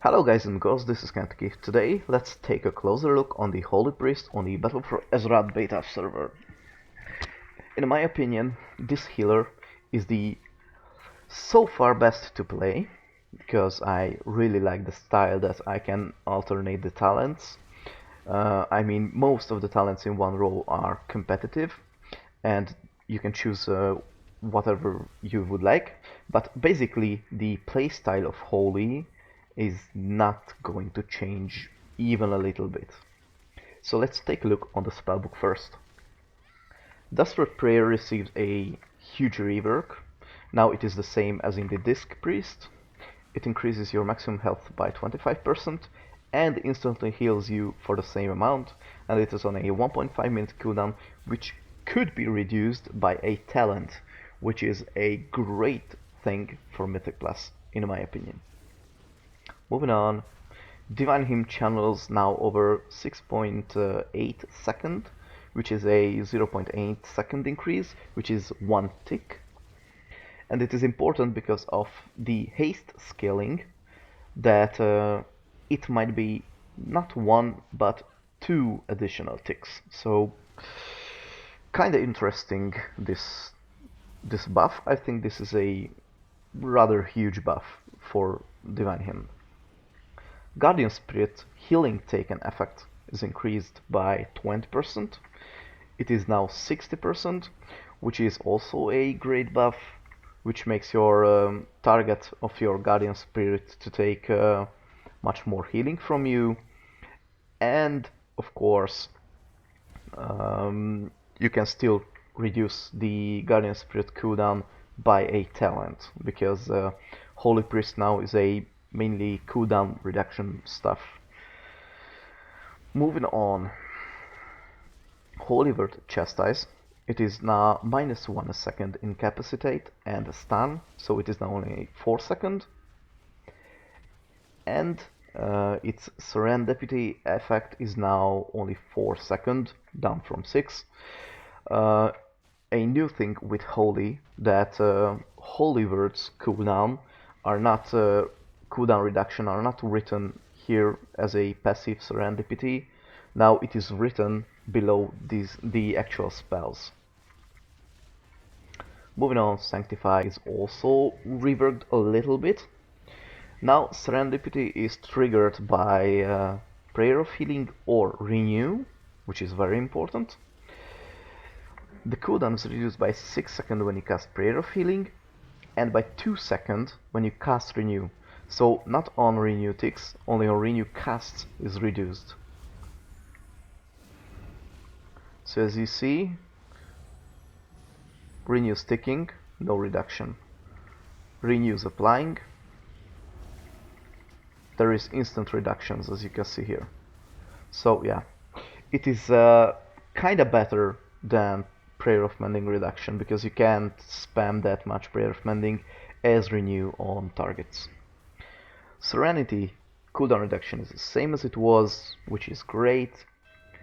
Hello guys and girls, this is Kentucky. Today, let's take a closer look on the Holy Priest on the Battle for Azeroth beta server. In my opinion, this healer is the so far best to play, because I really like the style that I can alternate the talents. Most of the talents in one row are competitive, and you can choose whatever you would like, but basically the playstyle of Holy is not going to change even a little bit. So let's take a look on the spellbook first. Desperate Prayer received a huge rework. Now it is the same as in the Disc Priest. It increases your maximum health by 25% and instantly heals you for the same amount, and it is on a 1.5 minute cooldown, which could be reduced by a talent, which is a great thing for Mythic Plus, in my opinion. Moving on, Divine Hymn channels now over 6.8 second, which is a 0.8 second increase, which is one tick. And it is important because of the haste scaling that it might be not one but two additional ticks. So kinda interesting, this buff. I think this is a rather huge buff for Divine Hymn. Guardian Spirit healing taken effect is increased by 20%. It is now 60%, which is also a great buff, which makes your target of your Guardian Spirit to take much more healing from you. And of course, you can still reduce the Guardian Spirit cooldown by a talent, because Holy Priest now is a mainly cooldown reduction stuff. Moving on, Holy Word Chastise. It is now -1 second incapacitate and stun, so it is now only 4 seconds. And its Serendipity effect is now only 4 seconds, down from 6. A new thing with Holy, that Holy Words cooldown are not cooldown reduction are not written here as a passive serendipity. Now it is written below the actual spells. Moving on, Sanctify is also reworked a little bit. Now serendipity is triggered by Prayer of Healing or Renew, which is very important. The cooldown is reduced by 6 seconds when you cast Prayer of Healing, and by 2 seconds when you cast Renew. So not on Renew ticks, only on Renew casts is reduced. So as you see, Renew sticking, no reduction. Renews applying, there is instant reductions, as you can see here. So yeah, it is kinda better than Prayer of Mending reduction, because you can't spam that much Prayer of Mending as Renew on targets. Serenity cooldown reduction is the same as it was, which is great.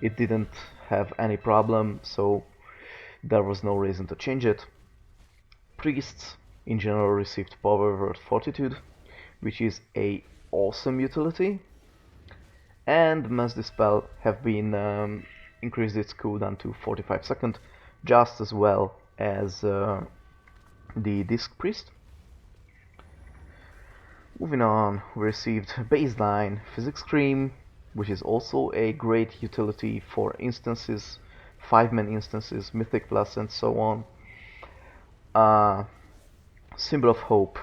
It didn't have any problem, so there was no reason to change it. Priests in general received Power Word Fortitude, which is a awesome utility. And Mass Dispel have been increased its cooldown to 45 seconds, just as well as the Disc Priest. Moving on, we received Baseline Physics Scream, which is also a great utility for instances, 5-man instances, Mythic Plus, and so on. Symbol of Hope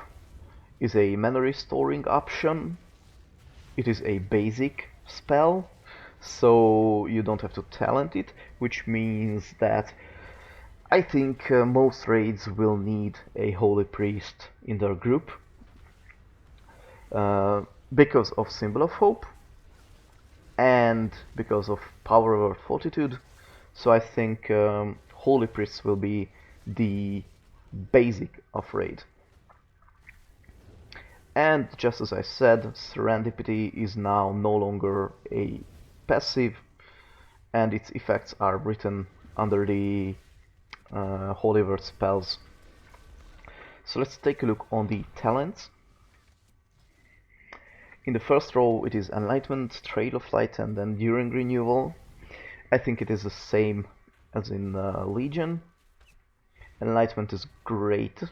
is a mana restoring option. It is a basic spell, so you don't have to talent it, which means that I think most raids will need a Holy Priest in their group. Because of Symbol of Hope and because of Power Word Fortitude, so I think Holy Priests will be the basic of raid. And just as I said, Serendipity is now no longer a passive, and its effects are written under the Holy Word spells. So let's take a look on the talents. In the first row it is Enlightenment, Trail of Light, and Enduring Renewal. I think it is the same as in Legion. Enlightenment is great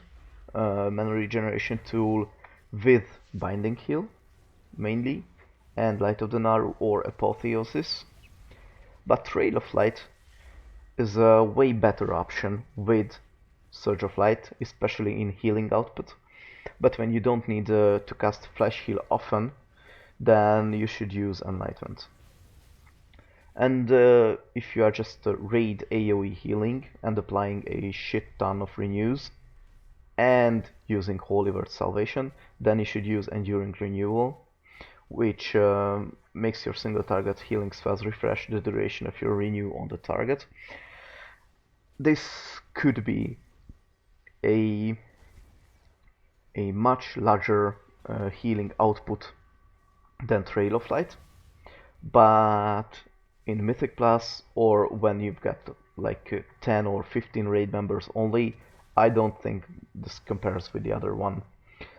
mana regeneration tool with Binding Heal, mainly, and Light of the Naru or Apotheosis. But Trail of Light is a way better option with Surge of Light, especially in healing output. But when you don't need to cast Flash Heal often, then you should use Enlightenment. And if you are just raid AoE healing and applying a shit ton of renews and using Holy Word Salvation, then you should use Enduring Renewal, which makes your single target healing spells refresh the duration of your renew on the target. This could be a much larger healing output than Trail of Light, but in Mythic Plus or when you've got like 10 or 15 raid members only, I don't think this compares with the other one.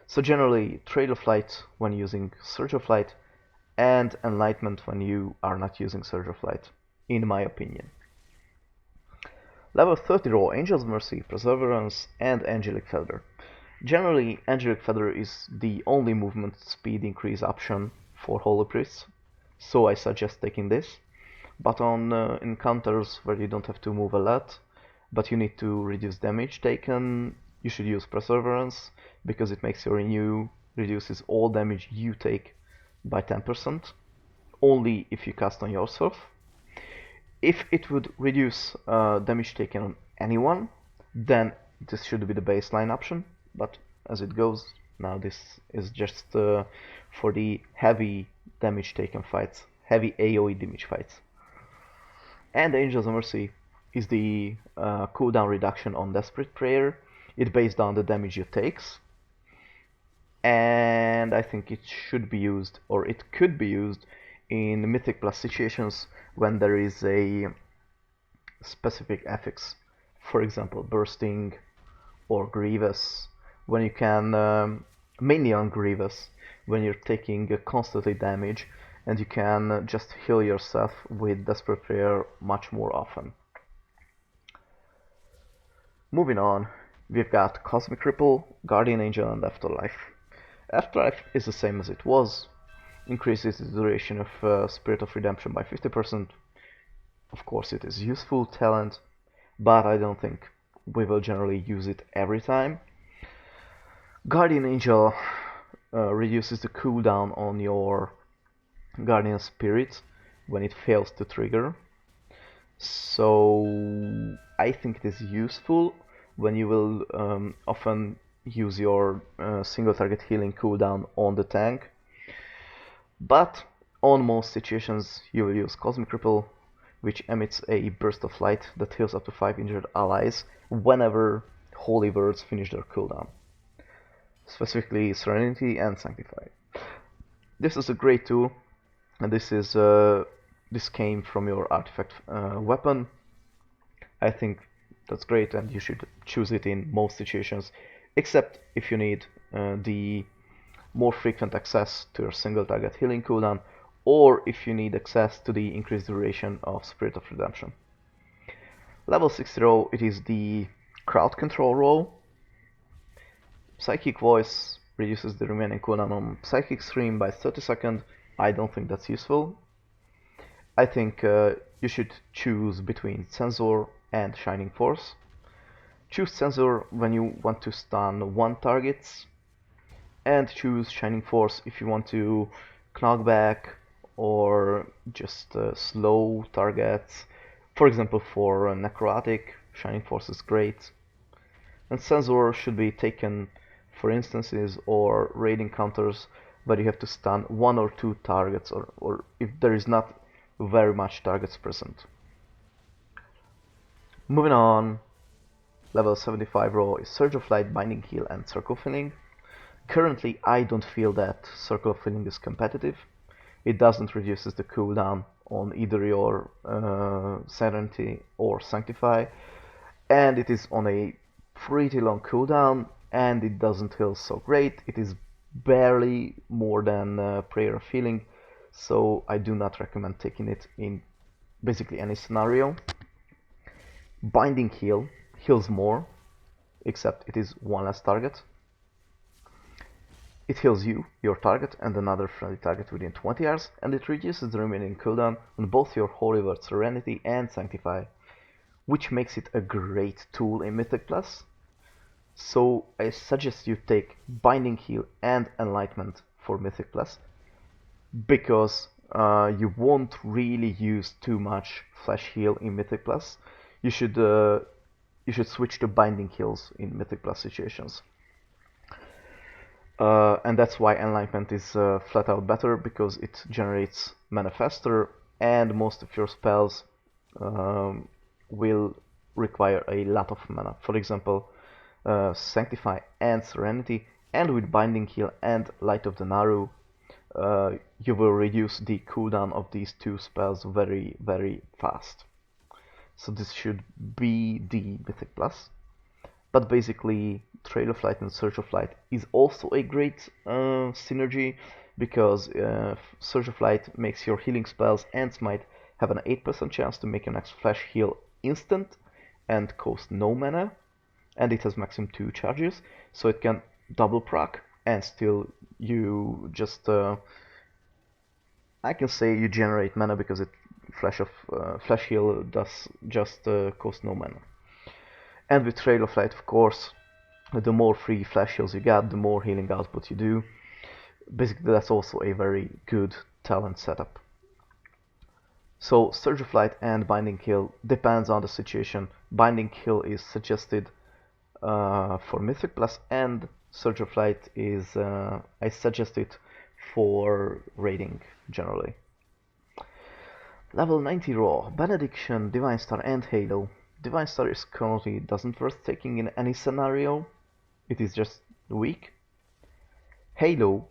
So generally, Trail of Light when using Surge of Light, and Enlightenment when you are not using Surge of Light, in my opinion. Level 30 row, Angel's Mercy, Perseverance, and Angelic Feather. Generally, Angelic Feather is the only movement speed increase option for Holy Priests, so I suggest taking this. But on encounters where you don't have to move a lot, but you need to reduce damage taken, you should use Perseverance, because it makes your renew reduces all damage you take by 10%, only if you cast on yourself. If it would reduce damage taken on anyone, then this should be the baseline option, but as it goes, now this is just for the heavy damage taken fights, heavy AoE damage fights. And Angel's Mercy is the cooldown reduction on Desperate Prayer. It's based on the damage it takes, and I think it should be used, or it could be used, in Mythic Plus situations when there is a specific affix, for example Bursting or Grievous, when you can, mainly on Grievous, when you're taking constantly damage and you can just heal yourself with Desperate Prayer much more often. Moving on, we've got Cosmic Ripple, Guardian Angel, and Afterlife. Afterlife is the same as it was, increases the duration of Spirit of Redemption by 50%. Of course it is useful talent, but I don't think we will generally use it every time. Guardian Angel reduces the cooldown on your Guardian Spirit when it fails to trigger, so I think it is useful when you will often use your single target healing cooldown on the tank. But on most situations you will use Cosmic Ripple, which emits a burst of light that heals up to 5 injured allies whenever Holy Words finish their cooldown, specifically Serenity and Sanctify. This is a great tool, and this came from your artifact weapon. I think that's great, and you should choose it in most situations, except if you need the more frequent access to your single target healing cooldown, or if you need access to the increased duration of Spirit of Redemption. Level 60 row, it is the crowd control row. Psychic Voice reduces the remaining cooldown on Psychic Stream by 30 seconds. I don't think that's useful. I think you should choose between Censor and Shining Force. Choose Censor when you want to stun one target, and choose Shining Force if you want to knock back or just slow targets. For example, for Necrotic, Shining Force is great. And Censor should be taken for instances or raid encounters where you have to stun one or two targets, or if there is not very much targets present. Moving on, level 75 row is Surge of Light, Binding Heal, and Circle Filling. Currently, I don't feel that Circle of Filling is competitive. It doesn't reduce the cooldown on either your Serenity or Sanctify, and it is on a pretty long cooldown, and it doesn't heal so great. It is barely more than Prayer of Healing, so I do not recommend taking it in basically any scenario. Binding Heal heals more, except it is one less target. It heals you, your target, and another friendly target within 20 hours, and it reduces the remaining cooldown on both your Holy Word Serenity and Sanctify, which makes it a great tool in Mythic Plus. So I suggest you take Binding Heal and Enlightenment for Mythic Plus, because you won't really use too much Flash Heal in Mythic Plus. You should switch to Binding Heals in Mythic Plus situations. And that's why Enlightenment is flat out better, because it generates mana faster, and most of your spells will require a lot of mana. For example, Sanctify and Serenity, and with Binding Heal and Light of the Naru, you will reduce the cooldown of these two spells very, very fast. So this should be the Mythic Plus. But basically, Trail of Light and Surge of Light is also a great synergy, because Surge of Light makes your healing spells and Smite have an 8% chance to make your next flash heal instant and cost no mana, and it has maximum 2 charges, so it can double proc, and still you just I can say you generate mana, because it flash heal does just cost no mana. And with Trail of Light, of course, the more free flash heals you get, the more healing output you do. Basically, that's also a very good talent setup. So Surge of Light and Binding Heal depends on the situation. Binding Heal is suggested for Mythic Plus, and Surge of Light is I suggest it for raiding generally. Level 90 Raw, Benediction, Divine Star and Halo. Divine Star is currently doesn't worth taking in any scenario, it is just weak. Halo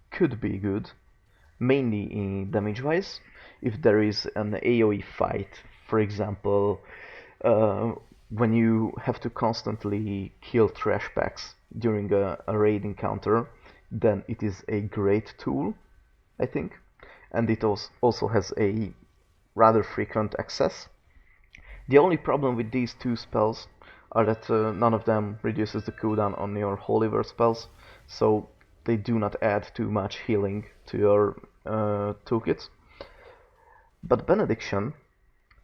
could be good, mainly in damage wise, if there is an AoE fight, for example, when you have to constantly kill trash packs during a raid encounter, then it is a great tool, I think, and it also has a rather frequent access. The only problem with these two spells are that none of them reduces the cooldown on your Holy Word spells, so they do not add too much healing to your toolkit. But Benediction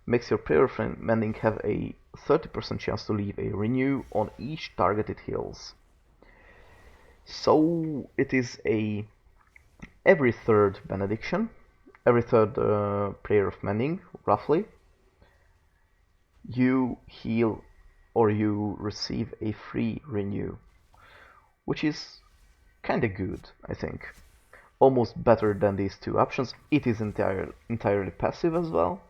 makes your Prayer of Mending have a 30% chance to leave a renew on each target it heals. So it is a every third Benediction, every third Prayer of Mending, roughly, you heal or you receive a free renew, which is kinda good, I think. Almost better than these two options. It is entirely passive as well,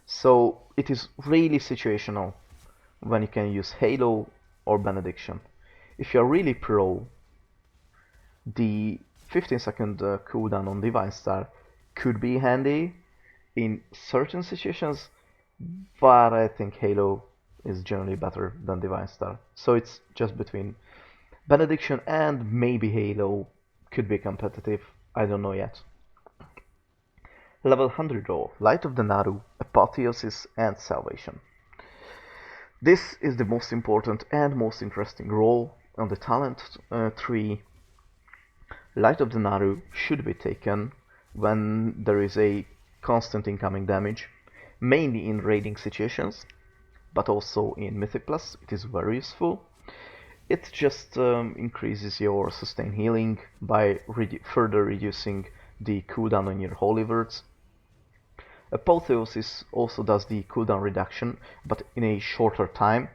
so it is really situational when you can use Halo or Benediction. If you're really pro, the 15-second cooldown on Divine Star could be handy in certain situations, but I think Halo is generally better than Divine Star. So it's just between Benediction and maybe Halo. Could be competitive, I don't know yet. Level 100 Raw, Light of the Naru, Apotheosis and Salvation. This is the most important and most interesting role on the talent tree. Light of the Naru should be taken when there is a constant incoming damage, mainly in raiding situations, but also in Mythic Plus it is very useful. It just increases your sustain healing by further reducing the cooldown on your Holy Words. Apotheosis also does the cooldown reduction, but in a shorter time.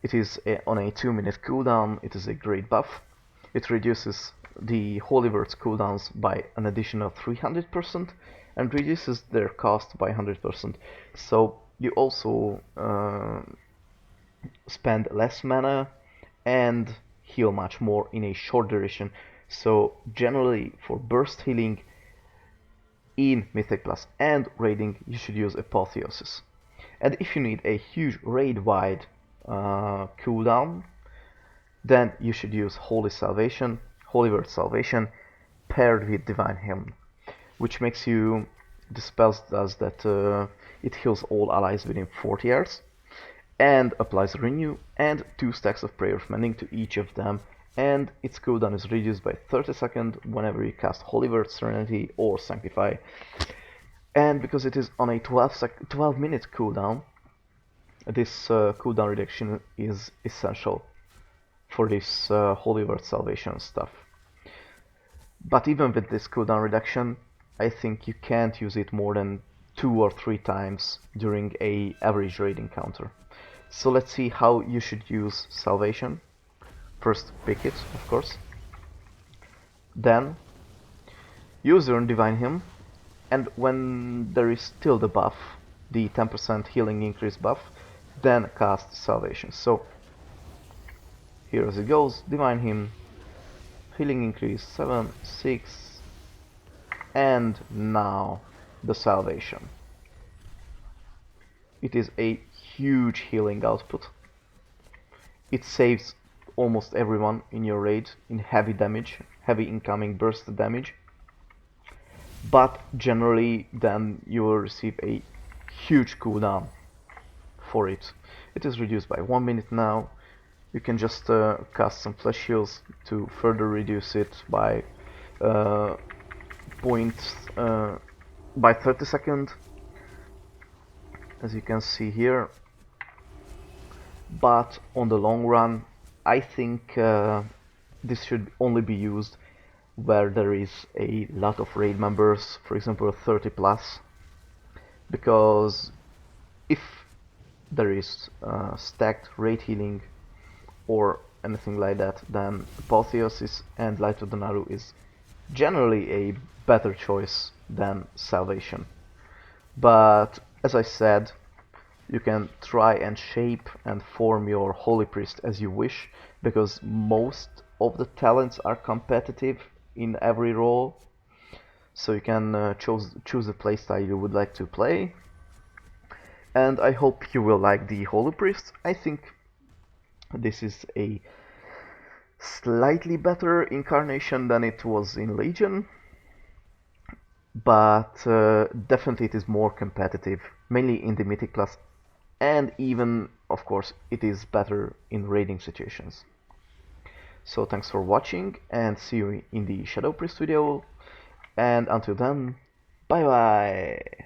It is on a 2-minute cooldown, it is a great buff. It reduces the Holy Words cooldowns by an additional 300% and reduces their cost by 100%. So you also spend less mana and heal much more in a short duration. So generally for burst healing in Mythic Plus and raiding you should use Apotheosis. And if you need a huge raid-wide cooldown, then you should use Holy Salvation, Holy Word Salvation paired with Divine Hymn, which makes you, the spell does that it heals all allies within 40 yards, and applies Renew and 2 stacks of Prayer of Mending to each of them, and its cooldown is reduced by 30 seconds whenever you cast Holy Word, Serenity, or Sanctify. And because it is on a 12 minute cooldown, this cooldown reduction is essential for this Holy Word Salvation stuff. But even with this cooldown reduction, I think you can't use it more than 2 or 3 times during a average raid encounter. So let's see how you should use Salvation. First pick it, of course. Then use your Divine Hymn, and when there is still the buff, the 10% healing increase buff, then cast Salvation. So here as it goes, Divine Hymn, healing increase 7, 6, and now the Salvation. It is a huge healing output. It saves almost everyone in your raid in heavy damage, heavy incoming burst damage. But generally then you will receive a huge cooldown for it. It is reduced by 1 minute now. You can just cast some flash heals to further reduce it by by 30 seconds, as you can see here. But on the long run, I think this should only be used where there is a lot of raid members, for example 30 plus, because if there is stacked raid healing or anything like that, then Apotheosis and Light of the Naru is generally a better choice than Salvation. But as I said, you can try and shape and form your Holy Priest as you wish, because most of the talents are competitive in every role, so you can choose the playstyle you would like to play. And I hope you will like the Holy Priest. I think this is a slightly better incarnation than it was in Legion, but definitely it is more competitive, mainly in the Mythic class, and even, of course, it is better in raiding situations. So thanks for watching, and see you in the Shadow Priest video, and until then, bye bye!